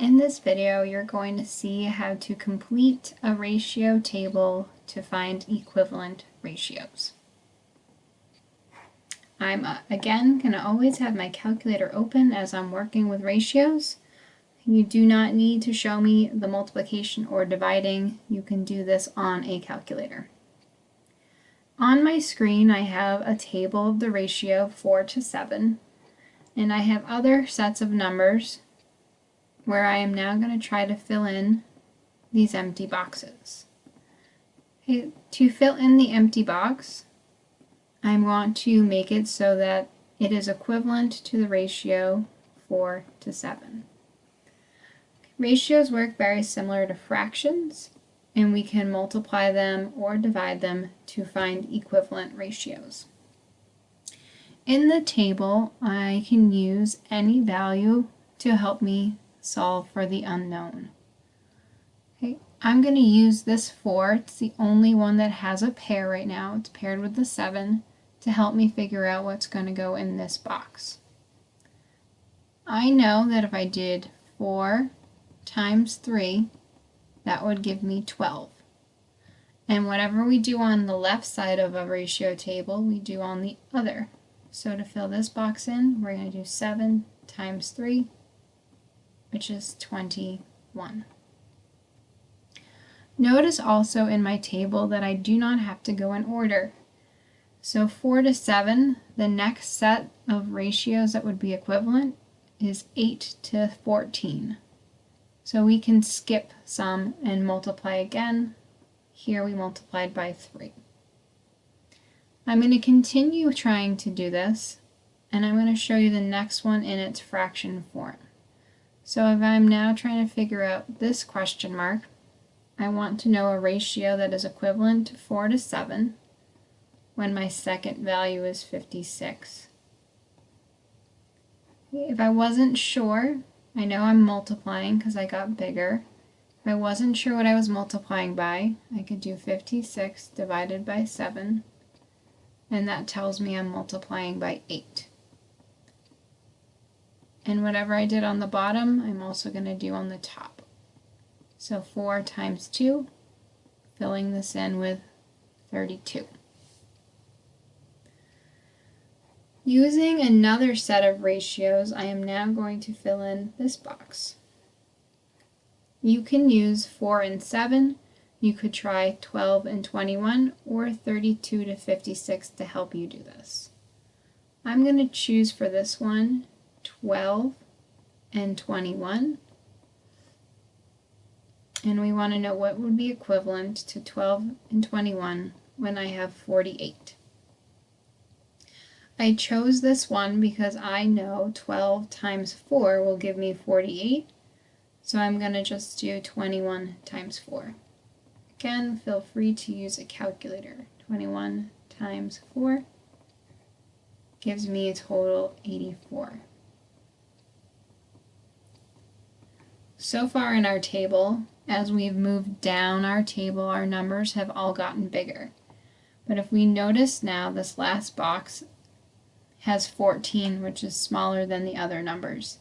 In this video, you're going to see how to complete a ratio table to find equivalent ratios. I'm again going to always have my calculator open as I'm working with ratios. You do not need to show me the multiplication or dividing. You can do this on a calculator. On my screen, I have a table of the ratio 4 to 7, and I have other sets of numbers where I am now going to try to fill in these empty boxes. Okay, to fill in the empty box, I want to make it so that it is equivalent to the ratio 4 to 7. Ratios work very similar to fractions, and we can multiply them or divide them to find equivalent ratios. In the table, I can use any value to help me solve for the unknown. Okay, I'm going to use this 4. It's the only one that has a pair right now. It's paired with the 7 to help me figure out what's going to go in this box. I know that if I did 4 times 3, that would give me 12. And whatever we do on the left side of a ratio table, we do on the other. So to fill this box in, we're going to do 7 times 3, which is 21. Notice also in my table that I do not have to go in order. So 4 to 7, the next set of ratios that would be equivalent is 8 to 14. So we can skip some and multiply again. Here we multiplied by 3. I'm going to continue trying to do this, and I'm going to show you the next one in its fraction form. So if I'm now trying to figure out this question mark, I want to know a ratio that is equivalent to 4 to 7 when my second value is 56. If I wasn't sure, I know I'm multiplying because I got bigger. If I wasn't sure what I was multiplying by, I could do 56 divided by 7, and that tells me I'm multiplying by 8. And whatever I did on the bottom, I'm also going to do on the top. So 4 times 2, filling this in with 32. Using another set of ratios, I am now going to fill in this box. You can use 4 and 7. You could try 12 and 21 or 32 to 56 to help you do this. I'm going to choose for this one 12 and 21, and we want to know what would be equivalent to 12 and 21 when I have 48. I chose this one because I know 12 times 4 will give me 48, so I'm going to just do 21 times 4. Again, feel free to use a calculator. 21 times 4 gives me a total 84. So far in our table, as we've moved down our table, our numbers have all gotten bigger. But if we notice now, this last box has 14, which is smaller than the other numbers.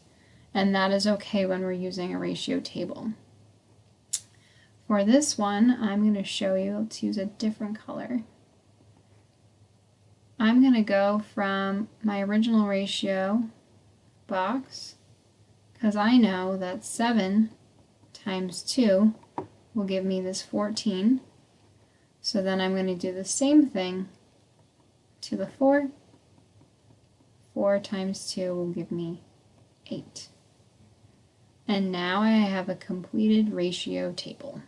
And that is okay when we're using a ratio table. For this one, I'm going to show you, let's use a different color. I'm going to go from my original ratio box, because I know that 7 times 2 will give me this 14. So then I'm going to do the same thing to the 4. 4 times 2 will give me 8. And now I have a completed ratio table.